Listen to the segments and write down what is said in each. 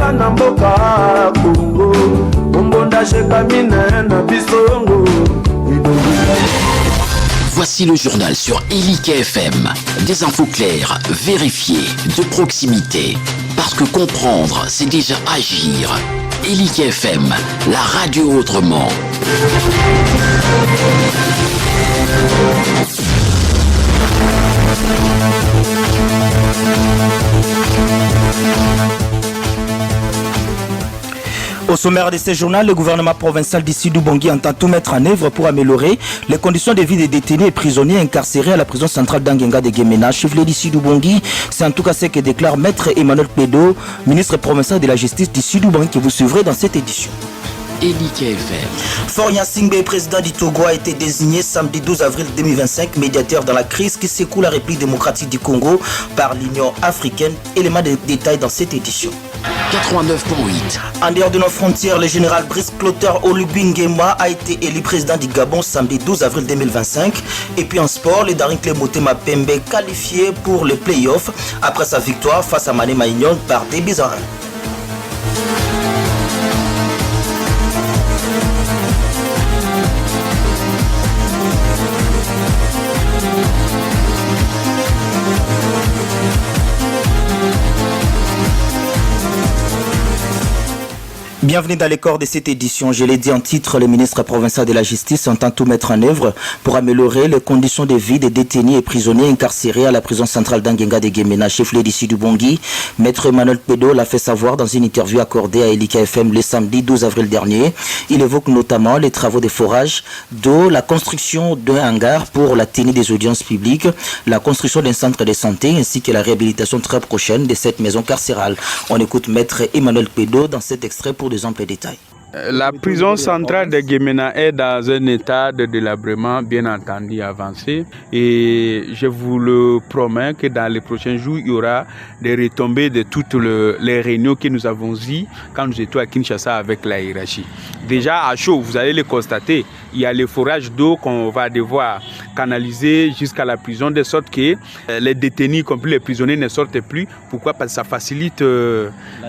Libala na mboka Congo Ombonda shekamine na bisongo. Voici le journal sur Elike FM. Des infos claires, vérifiées, de proximité. Parce que comprendre, c'est déjà agir. Elike FM, la radio autrement. Au sommaire de ce journal, le gouvernement provincial d'Issidou Bangui entend tout mettre en œuvre pour améliorer les conditions de vie des détenus et prisonniers incarcérés à la prison centrale d'Angenga de Guémena. Chef d'Issidou Bangui, c'est en tout cas ce que déclare Maître Emmanuel Pédo, ministre provincial de la justice d'Issidou Bangui, que vous suivrez dans cette édition. Elike FM. Florian Singbe, président du Togo, a été désigné samedi 12 avril 2025 médiateur dans la crise qui secoue la République démocratique du Congo par l'Union africaine. Élément de détail dans cette édition. 89.8. En dehors de nos frontières, le général Brice Clotaire Olubingema a été élu président du Gabon samedi 12 avril 2025. Et puis en sport, le Daring Motema Pembe qualifié pour les playoffs après sa victoire face à Mané Maignon par 2-1. Bienvenue dans les corps de cette édition. Je l'ai dit en titre, le ministre provincial de la Justice entend tout mettre en œuvre pour améliorer les conditions de vie des détenus et prisonniers incarcérés à la prison centrale d'Angenga de Guémena. Chef d'Issidou Bangui, Maître Emmanuel Pédo l'a fait savoir dans une interview accordée à Elike FM le samedi 12 avril dernier. Il évoque notamment les travaux de forage d'eau, la construction d'un hangar pour la tenue des audiences publiques, la construction d'un centre de santé ainsi que la réhabilitation très prochaine de cette maison carcérale. On écoute Maître Emmanuel Pédo dans cet extrait pour des amples détails. La prison centrale de Guémena est dans un état de délabrement bien entendu avancé et je vous le promets que dans les prochains jours, il y aura des retombées de toutes les réunions que nous avons eues quand nous étions à Kinshasa avec la hiérarchie. Déjà à chaud, vous allez le constater, il y a le forage d'eau qu'on va devoir canaliser jusqu'à la prison de sorte que les détenus, y compris les prisonniers, ne sortent plus. Pourquoi? Parce que ça facilite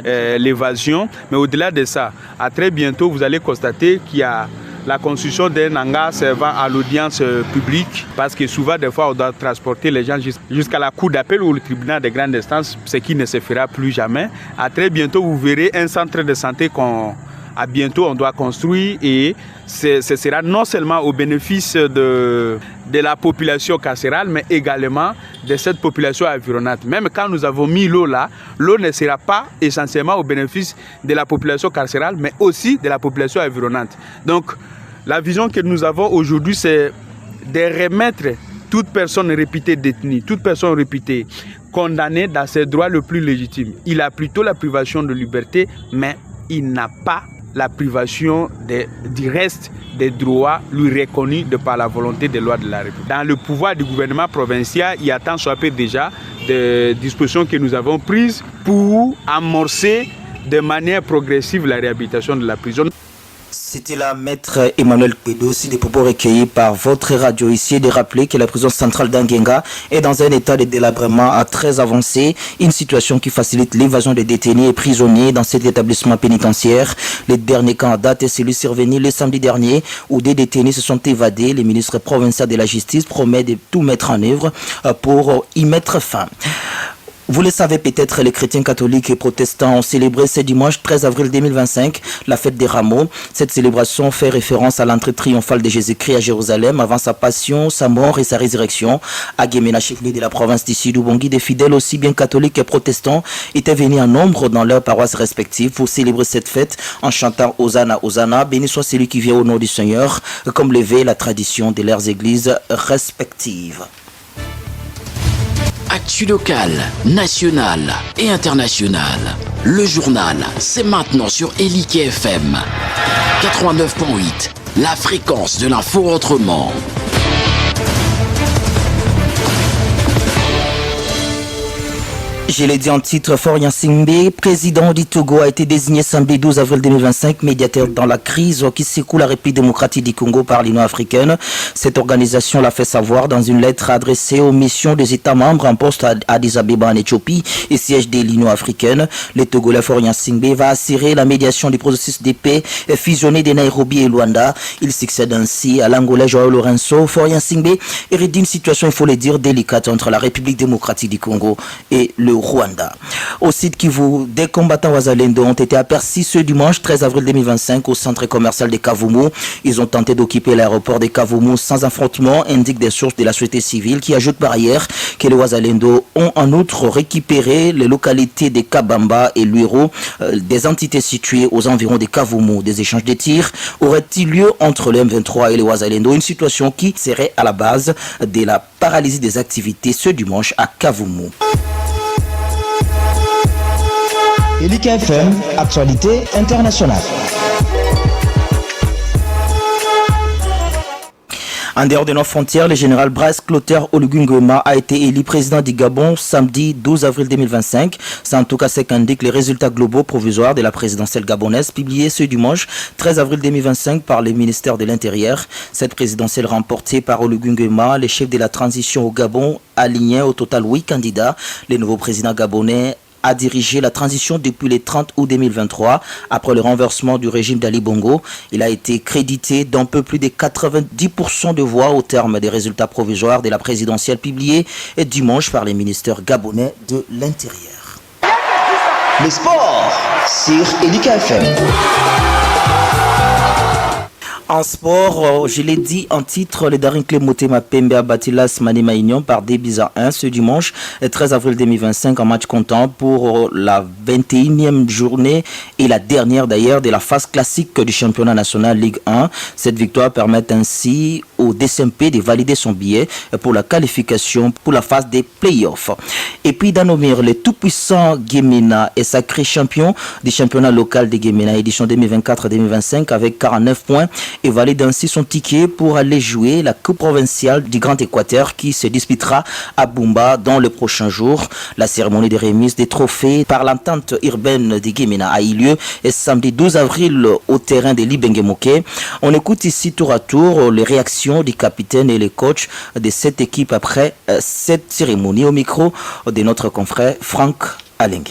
l'évasion. Mais au-delà de ça, à très bientôt, vous allez constater qu'il y a la construction d'un hangar servant à l'audience publique, parce que souvent, des fois, on doit transporter les gens jusqu'à la cour d'appel ou le tribunal de grande instance, ce qui ne se fera plus jamais. À très bientôt, vous verrez un centre de santé à bientôt on doit construire et ce sera non seulement au bénéfice de la population carcérale, mais également de cette population environnante. Même quand nous avons mis l'eau là, l'eau ne sera pas essentiellement au bénéfice de la population carcérale, mais aussi de la population environnante. Donc, la vision que nous avons aujourd'hui, c'est de remettre toute personne réputée détenue, toute personne réputée condamnée dans ses droits le plus légitimes. Il a plutôt la privation de liberté, mais il n'a pas la privation du reste des droits lui reconnus de par la volonté des lois de la République. Dans le pouvoir du gouvernement provincial, il y a tant soit peu déjà des dispositions que nous avons prises pour amorcer de manière progressive la réhabilitation de la prison. C'était là Maître Emmanuel Pédo, aussi des propos recueillis par votre radio ici, et de rappeler que la prison centrale d'Angenga est dans un état de délabrement très avancé, une situation qui facilite l'évasion des détenus et prisonniers dans cet établissement pénitentiaire. Le dernier cas en date est celui survenu le samedi dernier où des détenus se sont évadés. Le ministre provincial de la Justice promet de tout mettre en œuvre pour y mettre fin. Vous le savez peut-être, les chrétiens catholiques et protestants ont célébré ce dimanche 13 avril 2025 la fête des rameaux. Cette célébration fait référence à l'entrée triomphale de Jésus-Christ à Jérusalem avant sa passion, sa mort et sa résurrection. À Guémena, chef-lieu de la province d'Issidou Bangui, des fidèles aussi bien catholiques que protestants étaient venus en nombre dans leurs paroisses respectives pour célébrer cette fête en chantant Hosanna, Hosanna. Béni soit celui qui vient au nom du Seigneur, comme le veut la tradition de leurs églises respectives. Actu locale, nationale et internationale. Le journal, c'est maintenant sur Elike FM. 89.8, la fréquence de l'info autrement. Je l'ai dit en titre, Faure Gnassingbé, président du Togo, a été désigné samedi 12 avril 2025 médiateur dans la crise qui secoue la République démocratique du Congo par l'Union africaine. Cette organisation l'a fait savoir dans une lettre adressée aux missions des États membres en poste à Addis Abeba en Éthiopie et siège de l'Union africaine. Le Togolais Faure Gnassingbé va assurer la médiation du processus de paix fusionné de Nairobi et Luanda. Il succède ainsi à l'Angolais Joao Lourenço. Faure Gnassingbé hérite d'une situation, il faut le dire, délicate entre la République démocratique du Congo et le Rwanda. Au site Kivu, des combattants Wazalendo ont été aperçus ce dimanche 13 avril 2025 au centre commercial de Kavumu. Ils ont tenté d'occuper l'aéroport de Kavumu sans affrontement, indiquent des sources de la société civile qui ajoutent par ailleurs que les Wazalendo ont en outre récupéré les localités de Kabamba et Luiro, des entités situées aux environs de Kavumu. Des échanges de tirs auraient-ils lieu entre le M23 et les Wazalendo, une situation qui serait à la base de la paralysie des activités ce dimanche à Kavumu. Elika FM, actualité internationale. En dehors de nos frontières, le général Brice Clotaire Oligui Nguema a été élu président du Gabon samedi 12 avril 2025. C'est en tout cas ce qu'indiquent les résultats globaux provisoires de la présidentielle gabonaise publiés ce dimanche 13 avril 2025 par le ministère de l'Intérieur. Cette présidentielle remportée par Oligui Nguema, le chef de la transition au Gabon, aligné au total 8 candidats. Le nouveau président gabonais a dirigé la transition depuis le 30 août 2023. Après le renversement du régime d'Ali Bongo, il a été crédité d'un peu plus de 90% de voix au terme des résultats provisoires de la présidentielle publiée dimanche par les ministères gabonais de l'Intérieur. Les sports sur Elika FM. En sport, je l'ai dit en titre, le Darincle Motema Pembe a battu l'AS Maniema Union par 2-1 ce dimanche 13 avril 2025 en match comptant pour la 21e journée et la dernière d'ailleurs de la phase classique du championnat national Ligue 1. Cette victoire permet ainsi au DSMP de valider son billet pour la qualification pour la phase des playoffs. Et puis Danomir, le tout-puissant Guémena est sacré champion du championnat local de Guémena édition 2024-2025 avec 49 points et valide ainsi son ticket pour aller jouer la Coupe provinciale du Grand Équateur qui se disputera à Bumba dans le prochain jour. La cérémonie de remise des trophées par l'entente urbaine de Guémena a eu lieu samedi 12 avril au terrain de Libengemoke. On écoute ici tour à tour les réactions du capitaine et les coachs de cette équipe après cette cérémonie au micro de notre confrère Franck Alengue.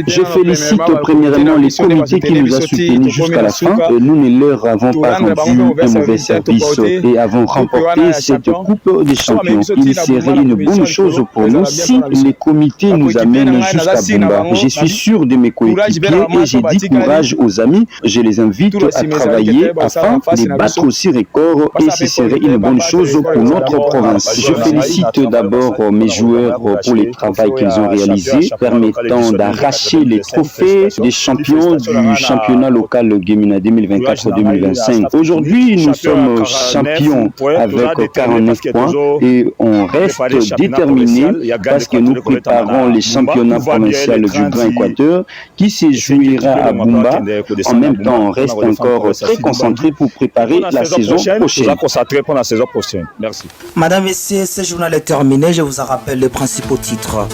Je félicite premièrement les comités qui nous ont soutenus jusqu'à la fin. Nous ne leur avons pas rendu un mauvais service et avons remporté cette Coupe des Champions. Il serait une bonne chose pour nous si les comités nous amènent jusqu'à Bumba. Je suis sûr de mes coéquipiers et j'ai dit courage aux amis. Je les invite à travailler afin de battre aussi record et ce serait une bonne chose pour notre province. Je félicite d'abord mes joueurs pour le travail qu'ils ont réalisé, permettant d'arracher les trophées des champions du championnat local Guémena 2024-2025. Aujourd'hui, nous sommes champions avec 49 points et on reste déterminés parce que nous préparons les championnats provinciaux du Grand Équateur qui se jouera à Bumba. En même temps, on reste encore très concentrés pour préparer la saison prochaine. Merci. Madame, Messieurs, ce journal est terminé. Je vous en rappelle les principaux titres.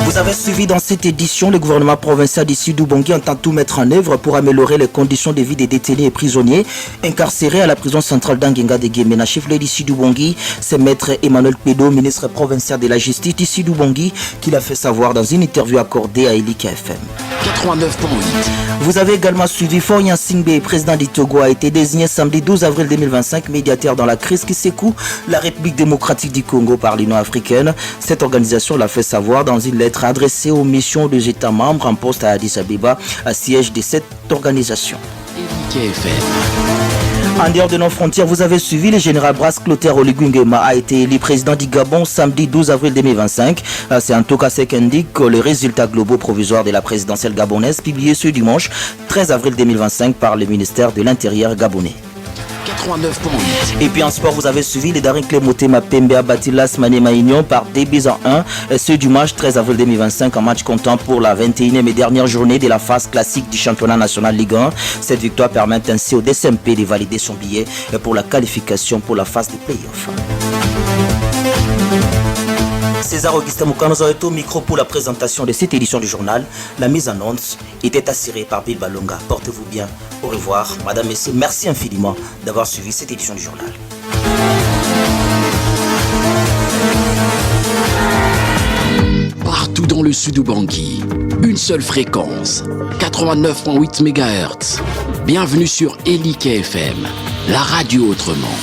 Vous avez suivi dans cette édition, le gouvernement provincial d'ici d'Ubongi entend tout mettre en œuvre pour améliorer les conditions de vie des détenus et prisonniers incarcérés à la prison centrale d'Angenga de Guémena. Chef d'ici d'Ubongi, c'est maître Emmanuel Pédo, ministre provincial de la justice d'ici d'Ubongi, qui l'a fait savoir dans une interview accordée à Elika FM. 89.8. Vous avez également suivi Faure Gnassingbé, président du Togo, a été désigné samedi 12 avril 2025 médiateur dans la crise qui secoue la République démocratique du Congo par l'Union africaine. Cette organisation l'a fait savoir dans une lettre adressée aux missions des États membres en poste à Addis Abeba, à siège de cette organisation. En dehors de nos frontières, vous avez suivi le général Brice Clotaire Oligui Nguema a été élu président du Gabon samedi 12 avril 2025. C'est en tout cas ce qu'indique les résultats globaux provisoires de la présidentielle gabonaise publiés ce dimanche 13 avril 2025 par le ministère de l'Intérieur gabonais. 89.8. Et puis en sport, vous avez suivi les Darincle Motema Pembe a battu l'AS Maniema Union par 2-1 ce dimanche 13 avril 2025 en match comptant pour la 21e et dernière journée de la phase classique du championnat national Ligue 1. Cette victoire permet ainsi au DSMP de valider son billet pour la qualification pour la phase des playoffs. César Augustin Moukano est au micro pour la présentation de cette édition du journal. La mise en onde était assurée par Bill Balonga. Portez-vous bien. Au revoir, madame, messieurs. Merci infiniment d'avoir suivi cette édition du journal. Partout dans le sud Bangui, une seule fréquence, 89.8 MHz. Bienvenue sur Elike FM, la radio autrement.